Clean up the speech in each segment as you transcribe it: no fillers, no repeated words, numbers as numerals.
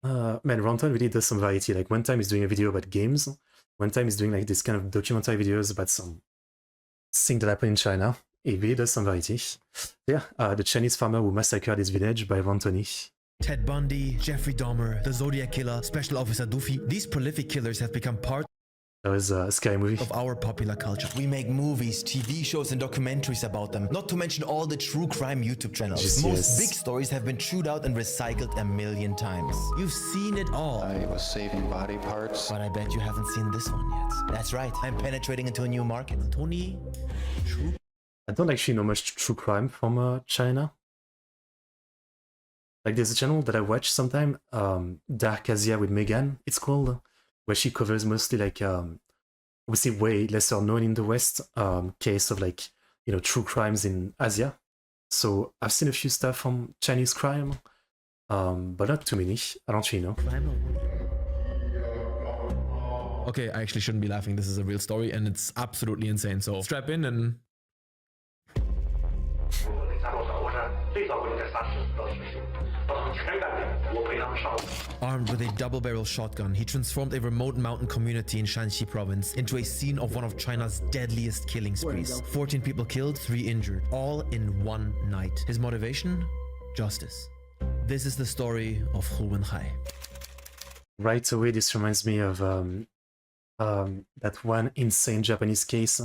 Man, Rantoni really does some variety. Like one time he's doing a video about games, one time he's doing like this kind of documentary videos about some thing that happened in China. He really does some variety. Yeah, the Chinese farmer who massacred his village by Rantoni. Ted Bundy, Jeffrey Dahmer, the Zodiac Killer, Special Officer Doofy, these prolific killers have become part That was a scary movie. of our popular culture. We make movies, TV shows and documentaries about them, not to mention all the true crime YouTube channels. Just Most yes. big stories have been chewed out and recycled a million times. You've seen it all. I was saving body parts. But I bet you haven't seen this one yet. That's right, I'm penetrating into a new market. Tony, true. I don't actually know much true crime from China. Like there's a channel that I watch sometime, Dark Asia with Megan, it's called, where she covers mostly like, obviously way lesser known in the West, case of like, you know, true crimes in Asia. So I've seen a few stuff from Chinese crime, but not too many. I don't really know. Okay, I actually shouldn't be laughing. This is a real story and it's absolutely insane. So strap in and... Armed with a double-barrel shotgun, he transformed a remote mountain community in Shanxi province into a scene of one of China's deadliest killing sprees. 14 people killed, 3 injured, all in one night. His motivation? Justice. This is the story of Hu Wenhai. Right away, this reminds me of that one insane Japanese case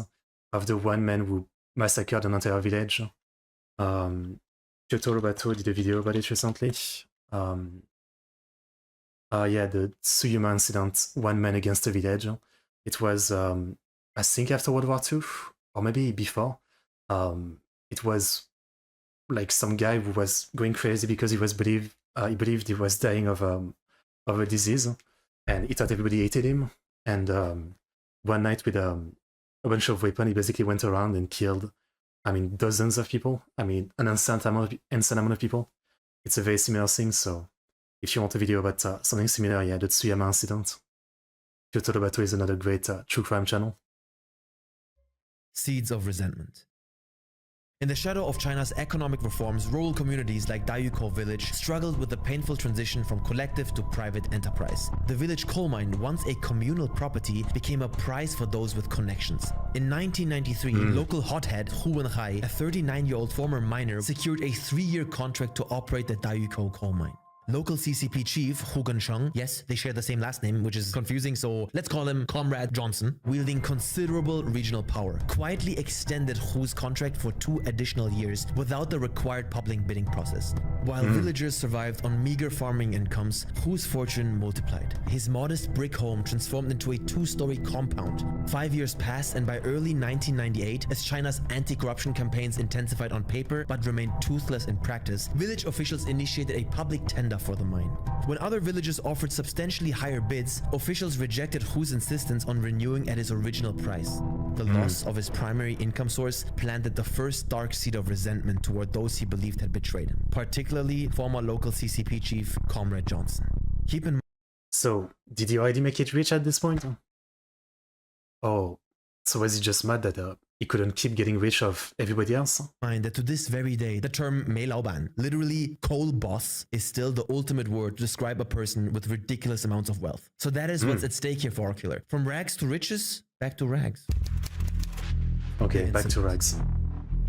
of the one man who massacred an entire village. Kyoto Robato did a video about it recently. Yeah, the Tsuyuma incident, one man against a village. It was, I think after World War II, or maybe before. It was like some guy who was going crazy because he believed he was dying of a disease, and he thought everybody hated him. And one night with a bunch of weapons, he basically went around and killed, I mean, dozens of people. I mean, an insane amount of people. It's a very similar thing, so if you want a video about something similar, yeah, the Tsuyama incident. Kyoto Robato is another great true crime channel. Seeds of resentment. In the shadow of China's economic reforms, rural communities like Dayuko village struggled with the painful transition from collective to private enterprise. The village coal mine, once a communal property, became a prize for those with connections. In 1993, local hothead Hu Wenhai, a 39-year-old former miner, secured a 3-year contract to operate the Dayuko coal mine. Local CCP chief Hu Gensheng, yes, they share the same last name, which is confusing, so let's call him Comrade Johnson, wielding considerable regional power, quietly extended Hu's contract for 2 additional years without the required public bidding process. While villagers survived on meager farming incomes, Hu's fortune multiplied. His modest brick home transformed into a 2-story compound. 5 years passed, and by early 1998, as China's anti-corruption campaigns intensified on paper but remained toothless in practice, village officials initiated a public tender for the mine. When other villages offered substantially higher bids, officials rejected Hu's insistence on renewing at his original price. The loss of his primary income source planted the first dark seed of resentment toward those he believed had betrayed him, particularly former local CCP chief Comrade Johnson. Keep in mind. So, did he already make it rich at this point? Oh, so was he just mad that he couldn't keep getting rich of everybody else? Mind that to this very day, the term Mei Laoban, literally coal boss, is still the ultimate word to describe a person with ridiculous amounts of wealth. So that is what's at stake here for our killer. From rags to riches, back to rags. Okay, back to rags.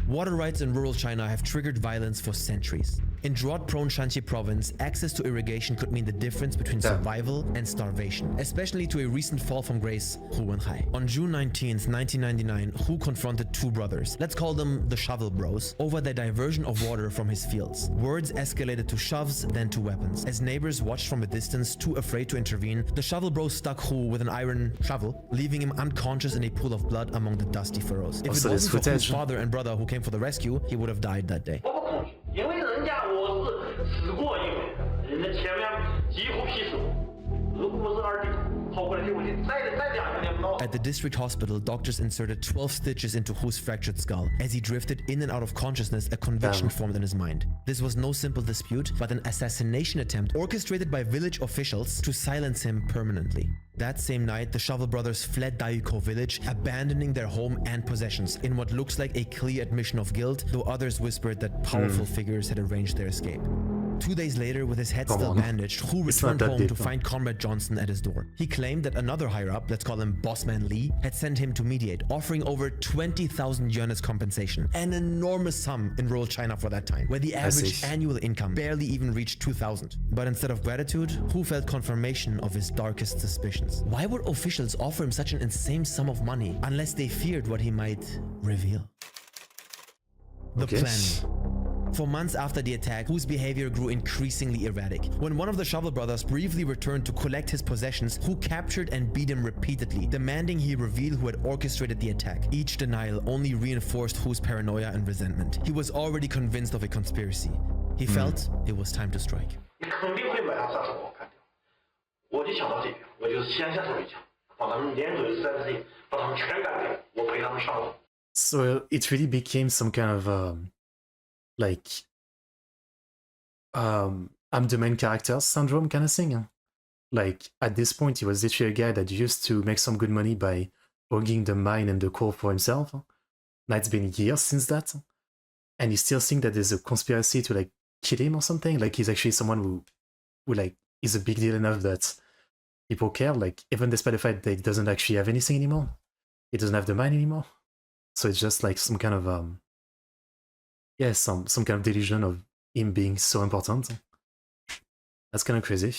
Water rights in rural China have triggered violence for centuries. In drought-prone Shanxi province, access to irrigation could mean the difference between survival and starvation, especially to a recent fall from grace, Hu Wenhai. On June 19th, 1999, Hu confronted 2 brothers, let's call them the Shovel Bros, over their diversion of water from his fields. Words escalated to shoves, then to weapons. As neighbors watched from a distance, too afraid to intervene, the Shovel Bros stuck Hu with an iron shovel, leaving him unconscious in a pool of blood among the dusty furrows. If it wasn't for Hu's father and brother who came for the rescue, he would have died that day. At the district hospital, doctors inserted 12 stitches into Hu's fractured skull. As he drifted in and out of consciousness, a conviction formed in his mind. This was no simple dispute, but an assassination attempt orchestrated by village officials to silence him permanently. That same night, the Shovel brothers fled Dayuko village, abandoning their home and possessions in what looks like a clear admission of guilt, though others whispered that powerful figures had arranged their escape. 2 days later, with his head Come still on. bandaged, Hu It's not returned that home deep, to huh? find Comrade Johnson at his door. He claimed that another higher-up, let's call him Bossman Lee, had sent him to mediate, offering over 20,000 yuan as compensation, an enormous sum in rural China for that time, where the average annual income barely even reached 2,000. But instead of gratitude, Hu felt confirmation of his darkest suspicions. Why would officials offer him such an insane sum of money unless they feared what he might reveal? The plan. For months after the attack, Hu's behavior grew increasingly erratic. When one of the Shovel brothers briefly returned to collect his possessions, Hu captured and beat him repeatedly, demanding he reveal who had orchestrated the attack. Each denial only reinforced Hu's paranoia and resentment. He was already convinced of a conspiracy. He felt it was time to strike. So it really became some kind of like I'm the main character syndrome kind of thing. Like at this point, he was literally a guy that used to make some good money by hogging the mine and the coal for himself. Now it's been years since that, and he still thinks that there's a conspiracy to like kill him or something. Like he's actually someone who like is a big deal enough that people care. Like even despite the fact that he doesn't actually have anything anymore, he doesn't have the mine anymore. So it's just like some kind of yeah, some kind of delusion of him being so important. That's kind of crazy.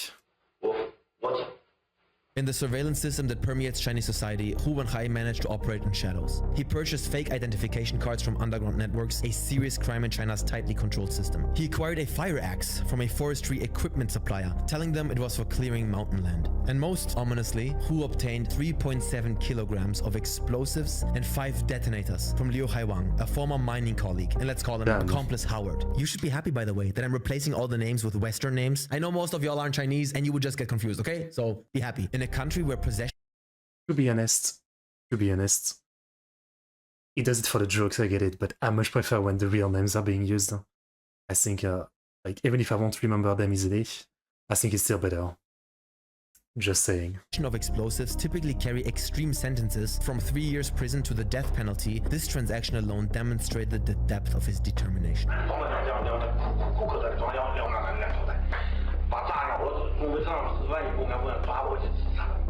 In the surveillance system that permeates Chinese society, Hu Wenhai managed to operate in shadows. He purchased fake identification cards from underground networks, a serious crime in China's tightly controlled system. He acquired a fire axe from a forestry equipment supplier, telling them it was for clearing mountain land. And most ominously, Hu obtained 3.7 kilograms of explosives and 5 detonators from Liu Haiwang, a former mining colleague, and let's call him accomplice Howard. You should be happy, by the way, that I'm replacing all the names with Western names. I know most of y'all aren't Chinese and you would just get confused, okay? So be happy. In a country where possession... To be honest, he does it for the jokes, I get it, but I much prefer when the real names are being used. I think, like, even if I won't remember them easily, I think it's still better. Just saying. Of explosives typically carry extreme sentences from 3 years prison to the death penalty. This transaction alone demonstrated the depth of his determination.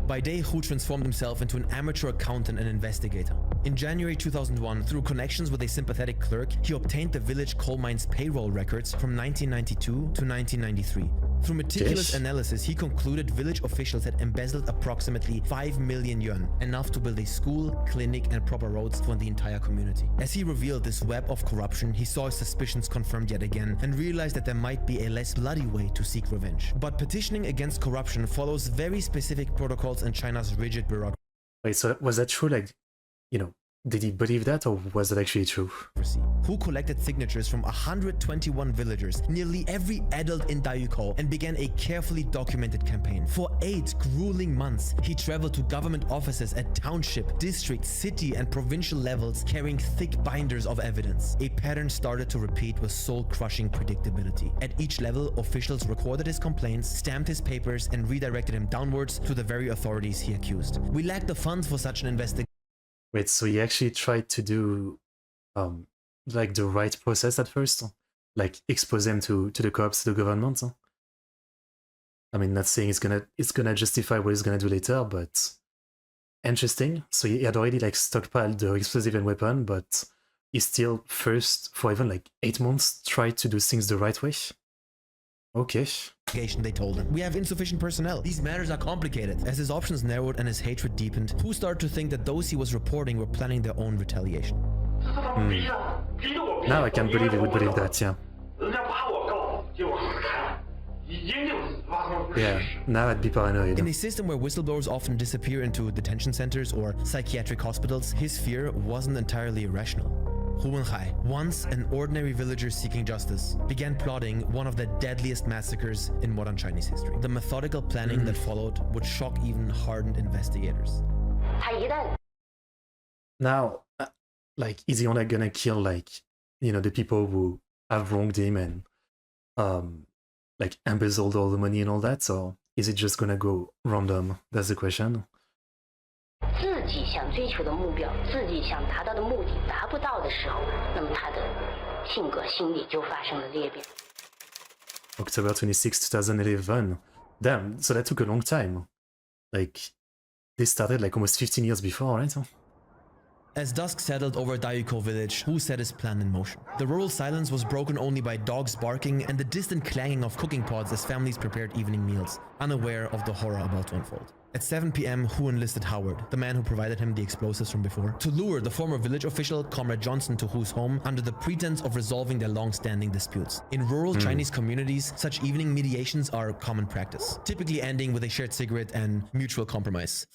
By day, Hu transformed himself into an amateur accountant and investigator. In January 2001, through connections with a sympathetic clerk, he obtained the village coal mine's payroll records from 1992 to 1993. Through meticulous analysis, he concluded village officials had embezzled approximately 5 million yuan, enough to build a school, clinic, and proper roads for the entire community. As he revealed this web of corruption, he saw his suspicions confirmed yet again and realized that there might be a less bloody way to seek revenge. But petitioning against corruption follows very specific protocols in China's rigid bureaucracy. Wait, so was that true? Like, you know, did he believe that, or was that actually true? Hu collected signatures from 121 villagers, nearly every adult in Dayukou, and began a carefully documented campaign. For 8 grueling months, he traveled to government offices at township, district, city, and provincial levels, carrying thick binders of evidence. A pattern started to repeat with soul-crushing predictability. At each level, officials recorded his complaints, stamped his papers, and redirected him downwards to the very authorities he accused. We lack the funds for such an investigation. Wait, so he actually tried to do like the right process at first? Like expose them to the cops, to the government? I mean, not saying it's gonna justify what he's gonna do later, but interesting. So he had already like stockpiled the explosive and weapon, but he still first, for even like 8 months, tried to do things the right way. Okay. They told him. We have insufficient personnel. These matters are complicated. As his options narrowed and his hatred deepened, Hu started to think that those he was reporting were planning their own retaliation. Now I can't believe he would believe that, yeah. Yeah, now I'd be paranoid. In a system where whistleblowers often disappear into detention centers or psychiatric hospitals, his fear wasn't entirely irrational. Hu Wenhai, once an ordinary villager seeking justice, began plotting one of the deadliest massacres in modern Chinese history. The methodical planning that followed would shock even hardened investigators. Now, like, is he only gonna kill, like, you know, the people who have wronged him and, like, embezzled all the money and all that, or is it just gonna go random? That's the question. 自己想追求的目标，自己想达到的目的达不到的时候，那么他的性格心理就发生了裂变。October 26, 2011. Damn, so that took a long time. Like, this started like almost 15 years before, right? As dusk settled over Dayuko village, Hu set his plan in motion. The rural silence was broken only by dogs barking and the distant clanging of cooking pots as families prepared evening meals, unaware of the horror about to unfold. At 7 p.m, Hu enlisted Howard, the man who provided him the explosives from before, to lure the former village official Comrade Johnson to Hu's home under the pretense of resolving their long-standing disputes. In rural Chinese communities, such evening mediations are common practice, typically ending with a shared cigarette and mutual compromise.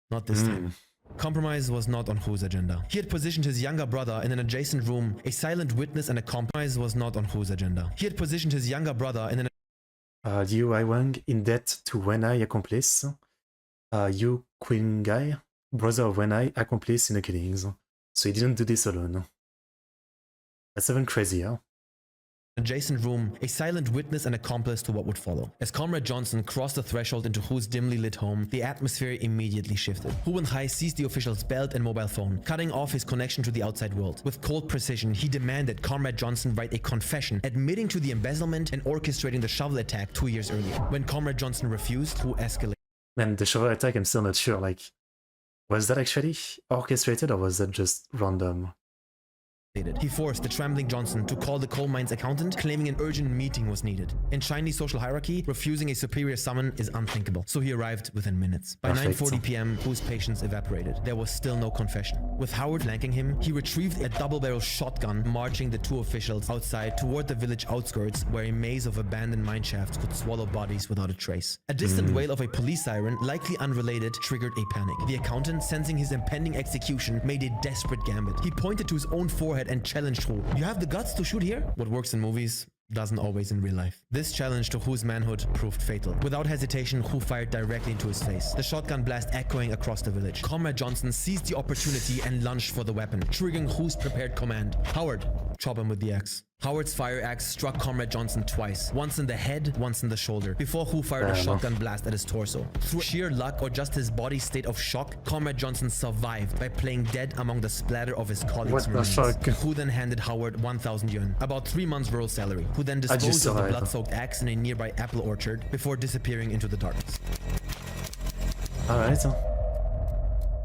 Not this time. Compromise was not on Hu's agenda. He had positioned his younger brother in an adjacent room. A silent witness and a compromise was not on Hu's agenda. He had positioned his younger brother in an Liu Aiwang in debt to Wenai accomplice. Yu Qingai, brother of Wenai, accomplice in the killings. So he didn't do this alone. That's even crazier. adjacent room, a silent witness and accomplice to what would follow. As Comrade Johnson crossed the threshold into Hu's dimly lit home, the atmosphere immediately shifted. Hu and Hai seized the official's belt and mobile phone, cutting off his connection to the outside world. With cold precision, he demanded Comrade Johnson write a confession, admitting to the embezzlement and orchestrating the shovel attack 2 years earlier. When Comrade Johnson refused, Hu escalated. Man, the shovel attack, I'm still not sure, like, was that actually orchestrated or was that just random? He forced the trembling Johnson to call the coal mine's accountant, claiming an urgent meeting was needed. In Chinese social hierarchy, refusing a superior summon is unthinkable, so he arrived within minutes. By 9:40 p.m., Hu's patience evaporated. There was still no confession. With Howard flanking him, he retrieved a double-barrel shotgun, marching the two officials outside toward the village outskirts, where a maze of abandoned mine shafts could swallow bodies without a trace. A distant wail of a police siren, likely unrelated, triggered a panic. The accountant, sensing his impending execution, made a desperate gambit. He pointed to his own forehead and challenged Hu. "You have the guts to shoot here?" What works in movies doesn't always in real life. This challenge to Hu's manhood proved fatal. Without hesitation, Hu fired directly into his face, the shotgun blast echoing across the village. Comrade Johnson seized the opportunity and lunged for the weapon, triggering Hu's prepared command. "Howard, chop him with the axe." Howard's fire axe struck Comrade Johnson twice, once in the head, once in the shoulder, before Hu fired a shotgun blast at his torso. Through sheer luck or just his body's state of shock, Comrade Johnson survived by playing dead among the splatter of his colleagues' remains. Hu then handed Howard 1,000 yuan, about 3 months' rural salary, who then disposed of the blood-soaked axe in a nearby apple orchard before disappearing into the darkness. Alright.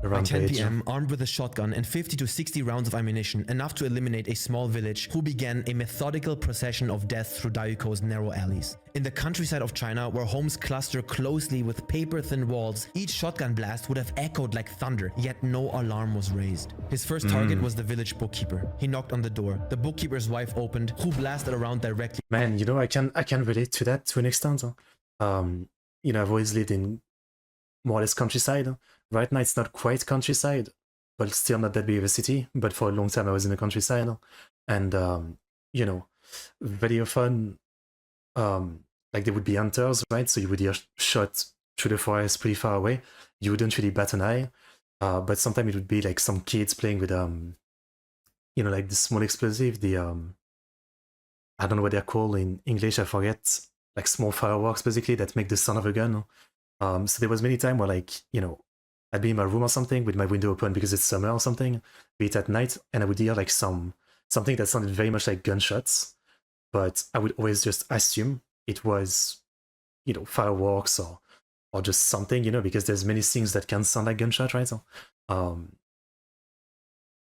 By 10 p.m., armed with a shotgun and 50 to 60 rounds of ammunition, enough to eliminate a small village, Hu began a methodical procession of death through Dayuko's narrow alleys. In the countryside of China, where homes cluster closely with paper-thin walls, each shotgun blast would have echoed like thunder, yet no alarm was raised. His first target was the village bookkeeper. He knocked on the door. The bookkeeper's wife opened. Hu blasted around directly. Man, you know, I can relate to that to an extent. You know, I've always lived in more or less countryside. Right now it's not quite countryside, but still not that big of a city. But for a long time I was in the countryside. And, you know, very often, like there would be hunters, right? So you would hear shot through the forest pretty far away. You wouldn't really bat an eye. But sometimes it would be like some kids playing with, you know, like the small explosive, the, I don't know what they're called in English, I forget. Like small fireworks, basically, that make the sound of a gun. So there was many times where, like, you know, I'd be in my room or something with my window open because it's summer or something, be it at night, and I would hear like something that sounded very much like gunshots, but I would always just assume it was, you know, fireworks or just something, you know, because there's many things that can sound like gunshot, right? So,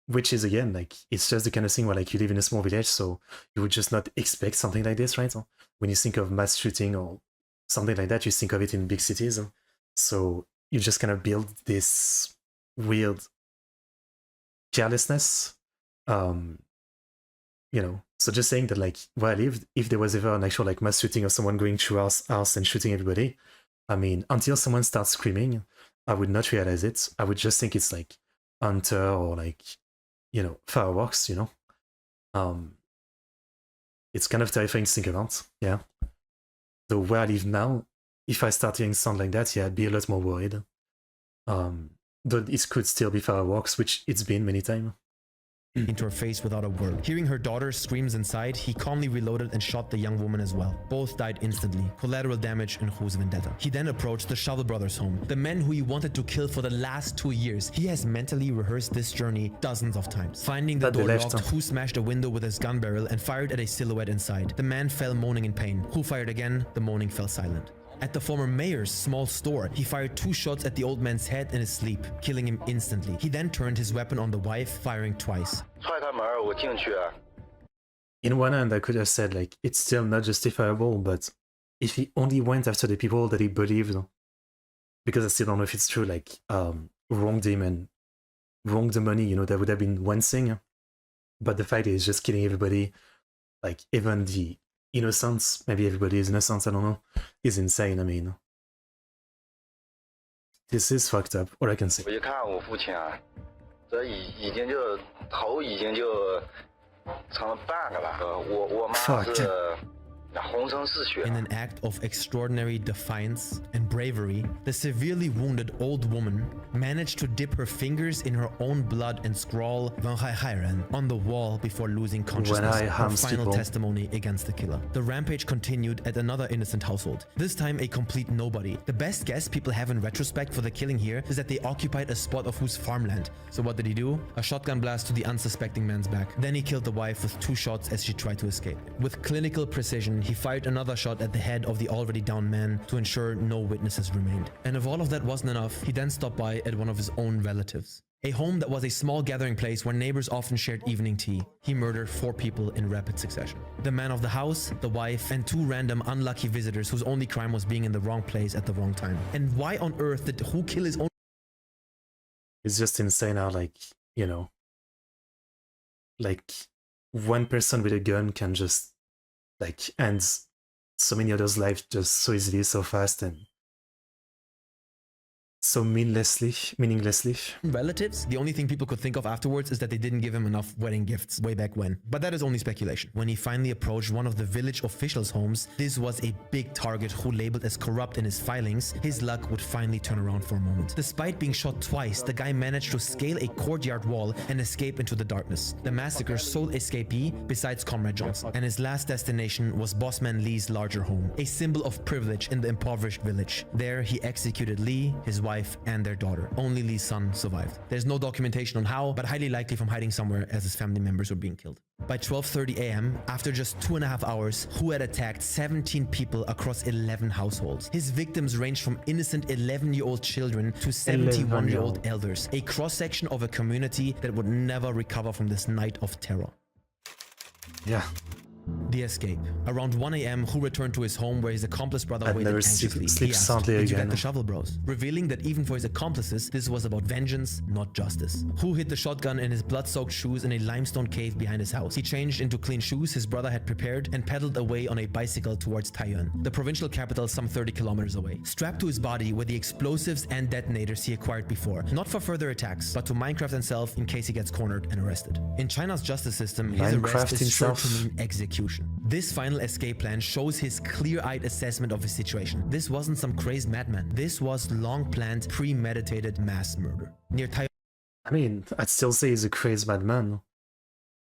which is, again, like, it's just the kind of thing where, like, you live in a small village, so you would just not expect something like this, right? So when you think of mass shooting or something like that, you think of it in big cities. So you just kind of build this weird carelessness, you know. So just saying that, like, where I lived, if there was ever an actual, like, mass shooting of someone going through our house and shooting everybody, I mean, until someone starts screaming, I would not realize it. I would just think it's, like, hunter or, like, you know, fireworks, you know. It's kind of terrifying to think about, yeah. So where I live now, if I start hearing sound like that, yeah, I'd be a lot more worried. Though it could still be fireworks, which it's been many times. into her face without a word. Hearing her daughter's screams inside, he calmly reloaded and shot the young woman as well. Both died instantly. Collateral damage in Hu's vendetta. He then approached the Shovel brothers' home, the men who he wanted to kill for the last 2 years. He has mentally rehearsed this journey dozens of times. Finding the door locked, Hu smashed a window with his gun barrel and fired at a silhouette inside. The man fell moaning in pain. Hu fired again. The moaning fell silent. At the former mayor's small store, he fired 2 shots at the old man's head in his sleep, killing him instantly. He then turned his weapon on the wife, firing twice. In one hand, I could have said, like, it's still not justifiable, but if he only went after the people that he believed, because I still don't know if it's true, like, wronged him and wronged the money, you know, that would have been one thing. But the fact is just killing everybody, like, even the innocence, maybe everybody is innocent, I don't know, is insane. I mean, this is fucked up, all I can say. Fuck. In an act of extraordinary defiance and bravery, the severely wounded old woman managed to dip her fingers in her own blood and scrawl on the wall before losing consciousness, her final testimony against the killer. The rampage continued at another innocent household, this time a complete nobody. The best guess people have in retrospect for the killing here is that they occupied a spot of Hu's farmland. So what did he do? A shotgun blast to the unsuspecting man's back. Then he killed the wife with 2 shots as she tried to escape. With clinical precision, he fired another shot at the head of the already downed man to ensure no witnesses remained. And if all of that wasn't enough, he then stopped by at one of his own relatives. A home that was a small gathering place where neighbors often shared evening tea. He murdered 4 people in rapid succession. The man of the house, the wife, and 2 random unlucky visitors whose only crime was being in the wrong place at the wrong time. And why on earth did Hu kill his own? It's just insane how, like, you know, like, one person with a gun can just, like, end so many others' lives just so easily, so fast, and so meaninglessly. Relatives, the only thing people could think of afterwards is that they didn't give him enough wedding gifts way back when. But that is only speculation. When he finally approached one of the village officials' homes, this was a big target who labeled as corrupt in his filings. His luck would finally turn around for a moment. Despite being shot twice, the guy managed to scale a courtyard wall and escape into the darkness. The massacre's sole escapee, besides Comrade Johnson, and his last destination was Bossman Lee's larger home, a symbol of privilege in the impoverished village. There, he executed Lee, his wife, and their daughter. Only Lee's son survived. There's no documentation on how, but highly likely from hiding somewhere as his family members were being killed. By 12:30 a.m., after just 2.5 hours, Hu had attacked 17 people across 11 households. His victims ranged from innocent 11-year-old children to 71-year-old elders, a cross-section of a community that would never recover from this night of terror. Yeah. The escape. Around 1 a.m., Hu returned to his home where his accomplice brother waited anxiously. Sleep He asked, soundly "Did you again." get the Shovel Bros?" Revealing that even for his accomplices, this was about vengeance, not justice. Hu hid the shotgun in his blood-soaked shoes in a limestone cave behind his house. He changed into clean shoes his brother had prepared and pedaled away on a bicycle towards Taiyuan, the provincial capital some 30 kilometers away. Strapped to his body were the explosives and detonators he acquired before, not for further attacks, but to Minecraft himself in case he gets cornered and arrested. In China's justice system, his arrest is sure to mean execution. This final escape plan shows his clear-eyed assessment of his situation. This wasn't some crazed madman. This was long-planned, premeditated mass murder. Near Taiyuan, I mean, I'd still say he's a crazy madman.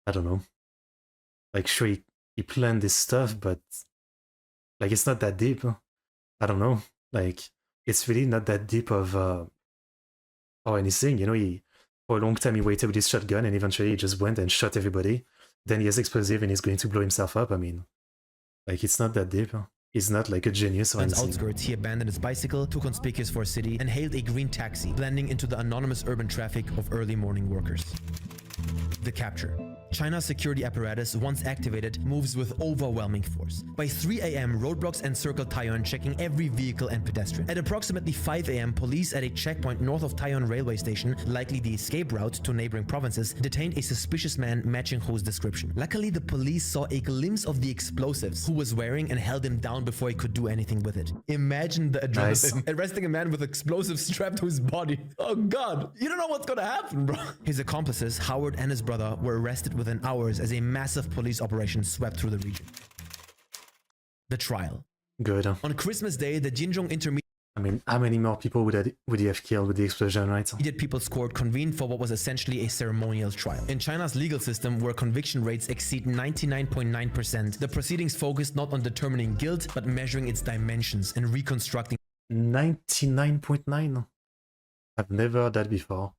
I don't know. Like, sure, he planned this stuff, but, like, it's not that deep. I don't know. Like, it's really not that deep of, or anything. You know, for a long time he waited with his shotgun, and eventually he just went and shot everybody. Then he has explosive and he's going to blow himself up. I mean, like, it's not that deep. He's not like a genius or anything. Outskirts, he abandoned his bicycle, too conspicuous for a city, and hailed a green taxi, blending into the anonymous urban traffic of early morning workers. The capture. China's security apparatus, once activated, moves with overwhelming force. By 3 a.m., roadblocks encircled Taiyuan, checking every vehicle and pedestrian. At approximately 5 a.m., police at a checkpoint north of Taiyuan railway station, likely the escape route to neighboring provinces, detained a suspicious man matching Hu's description. Luckily, the police saw a glimpse of the explosives Hu was wearing and held him down before he could do anything with it. Imagine the adrenaline. Arresting a man with explosives strapped to his body. Oh god, you don't know what's gonna happen, bro. His accomplices, Howard and his brother, were arrested within hours as a massive police operation swept through the region. The trial. Good. On Christmas Day, the Jinzhong Intermediate I mean, how many more people would he have killed with the explosion, right? Seated People's Court convened for what was essentially a ceremonial trial. In China's legal system, where conviction rates exceed 99.9%, the proceedings focused not on determining guilt, but measuring its dimensions and reconstructing 99.9? I've never heard that before.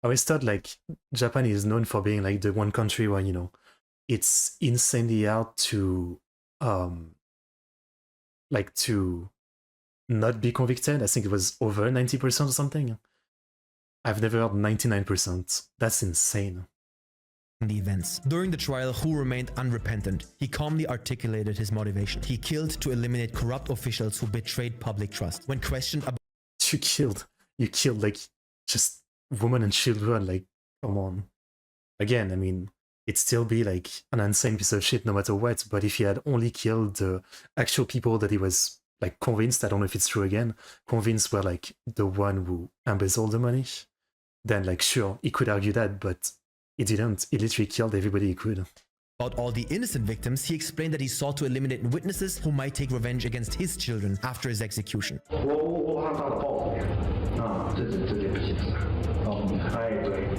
I always thought like Japan is known for being like the one country where, you know, it's insanely hard to like to not be convicted. I think it was over 90% or something. I've never heard 99%. That's insane. the events. During the trial, Hu remained unrepentant. He calmly articulated his motivation. He killed to eliminate corrupt officials who betrayed public trust. When questioned about You killed like just women and children, like, come on. Again, I mean, it'd still be like an insane piece of shit no matter what, but if he had only killed the actual people that he was like convinced, I don't know if it's true again, convinced were like the one who embezzled the money, then like sure, he could argue that, but he didn't. He literally killed everybody he could. About all the innocent victims, he explained that he sought to eliminate witnesses who might take revenge against his children after his execution.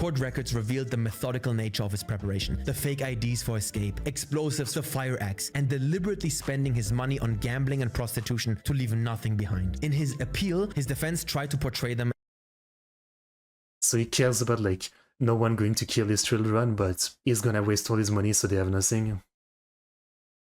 Court records revealed the methodical nature of his preparation, the fake IDs for escape, explosives, the fire axe, and deliberately spending his money on gambling and prostitution to leave nothing behind. In his appeal, his defense tried to portray them. So he cares about like no one going to kill his children, but he's gonna waste all his money so they have nothing.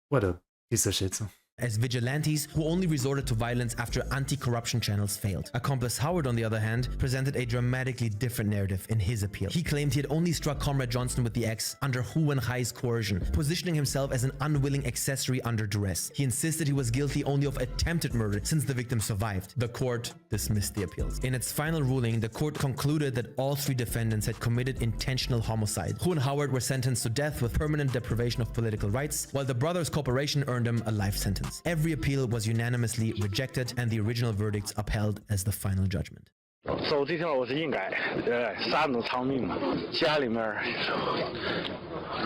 What a piece of shit. As vigilantes who only resorted to violence after anti-corruption channels failed. Accomplice Howard, on the other hand, presented a dramatically different narrative in his appeal. He claimed he had only struck Comrade Johnson with the axe under Hu Wenhai's coercion, positioning himself as an unwilling accessory under duress. He insisted he was guilty only of attempted murder since the victim survived. The court dismissed the appeals. In its final ruling, the court concluded that all three defendants had committed intentional homicide. Hu and Howard were sentenced to death with permanent deprivation of political rights, while the brothers' cooperation earned them a life sentence. Every appeal was unanimously rejected and the original verdicts upheld as the final judgment. 走这条路是应该，杀能偿命嘛。家里面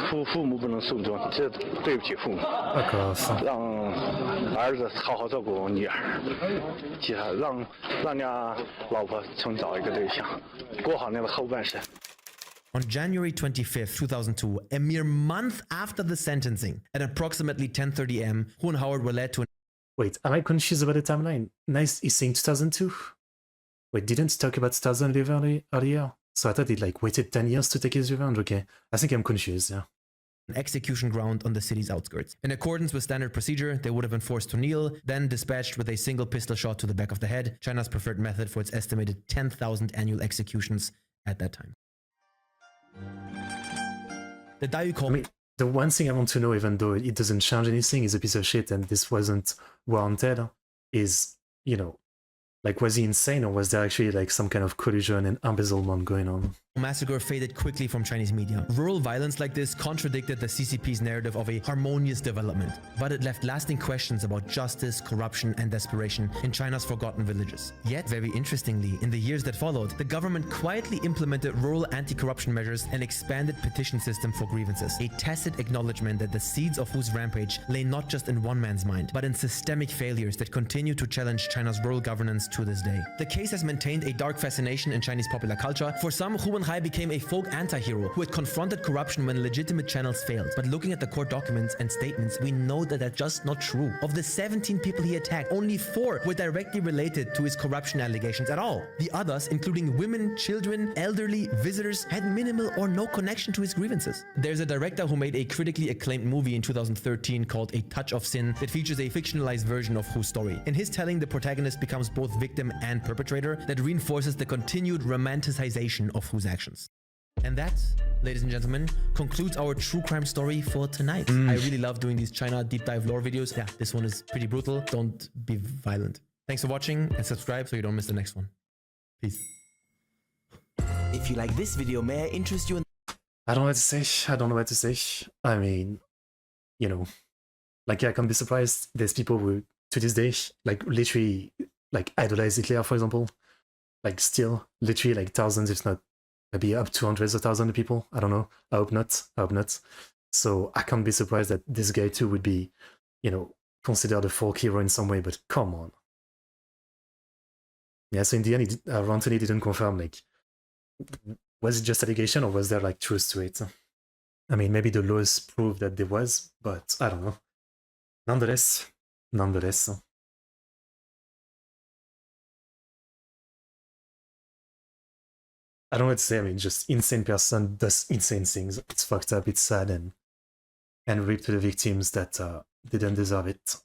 父母不能受罪，这对不起父母。Fuck off. 让儿子好好照顾女儿，其他让家老婆重找一个对象，过好那个后半生。 On January 25th, 2002, a mere month after the sentencing, at approximately 10:30 am, Hu and Howard were led to an Wait, am I confused about the timeline? Nice, he's saying 2002? Wait, didn't he talk about 2011 earlier? So I thought he'd like waited 10 years to take his revenge. Okay, I think I'm confused, yeah. an execution ground on the city's outskirts. In accordance with standard procedure, they would have been forced to kneel, then dispatched with a single pistol shot to the back of the head, China's preferred method for its estimated 10,000 annual executions at that time. The Dayu I mean, the one thing I want to know, even though it doesn't change anything, is a piece of shit and this wasn't warranted, is, you know, like, was he insane or was there actually like some kind of collusion and embezzlement going on? Massacre faded quickly from Chinese media. Rural violence like this contradicted the CCP's narrative of a harmonious development, but it left lasting questions about justice, corruption, and desperation in China's forgotten villages. Yet, very interestingly, in the years that followed, the government quietly implemented rural anti-corruption measures and expanded petition system for grievances, a tacit acknowledgement that the seeds of whose rampage lay not just in one man's mind, but in systemic failures that continue to challenge China's rural governance to this day. The case has maintained a dark fascination in Chinese popular culture. For some, Hu Wenhai became a folk anti-hero who had confronted corruption when legitimate channels failed. But looking at the court documents and statements, we know that that's just not true. Of the 17 people he attacked, only 4 were directly related to his corruption allegations at all. The others, including women, children, elderly, visitors, had minimal or no connection to his grievances. There's a director who made a critically acclaimed movie in 2013 called A Touch of Sin that features a fictionalized version of Hu's story. In his telling, the protagonist becomes both victim and perpetrator that reinforces the continued romanticization of Hu's actions. And that, ladies and gentlemen, concludes our true crime story for tonight. I really love doing these China deep dive lore videos. Yeah, this one is pretty brutal. Don't be violent. Thanks for watching and subscribe so you don't miss the next one. Peace. If you like this video, may I interest you in... I don't know what to say. I don't know what to say. I mean, you know, like I can't be surprised. There's people who, to this day, like literally, like idolize Hitler, for example. Like still, literally, like thousands, if not maybe up to hundreds of thousands of people. I don't know. I hope not. I hope not. So I can't be surprised that this guy too would be, you know, considered a folk hero in some way. But come on. Yeah, so in the end, Rantoni didn't confirm, like, was it just allegation or was there, like, truth to it? I mean, maybe the laws prove that there was, but I don't know. Nonetheless. I don't know what to say. I mean, just insane person does insane things. It's fucked up, it's sad, and rip to the victims that didn't deserve it.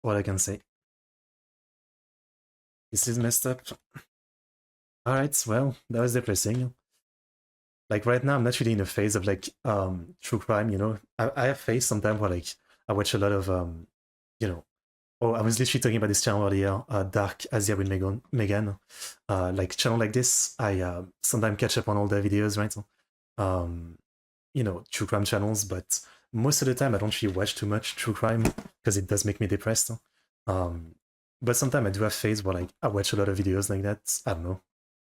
All I can say. This is messed up. Alright, well, that was depressing. Like right now, I'm not really in a phase of like true crime, you know. I have phase sometimes where like I watch a lot of you know. Oh, I was literally talking about this channel earlier, Dark Asia with Megan. Like channel like this, I sometimes catch up on all their videos, right? You know, true crime channels, but most of the time I don't really watch too much true crime because it does make me depressed. But sometimes I do have phase where like I watch a lot of videos like that. I don't know.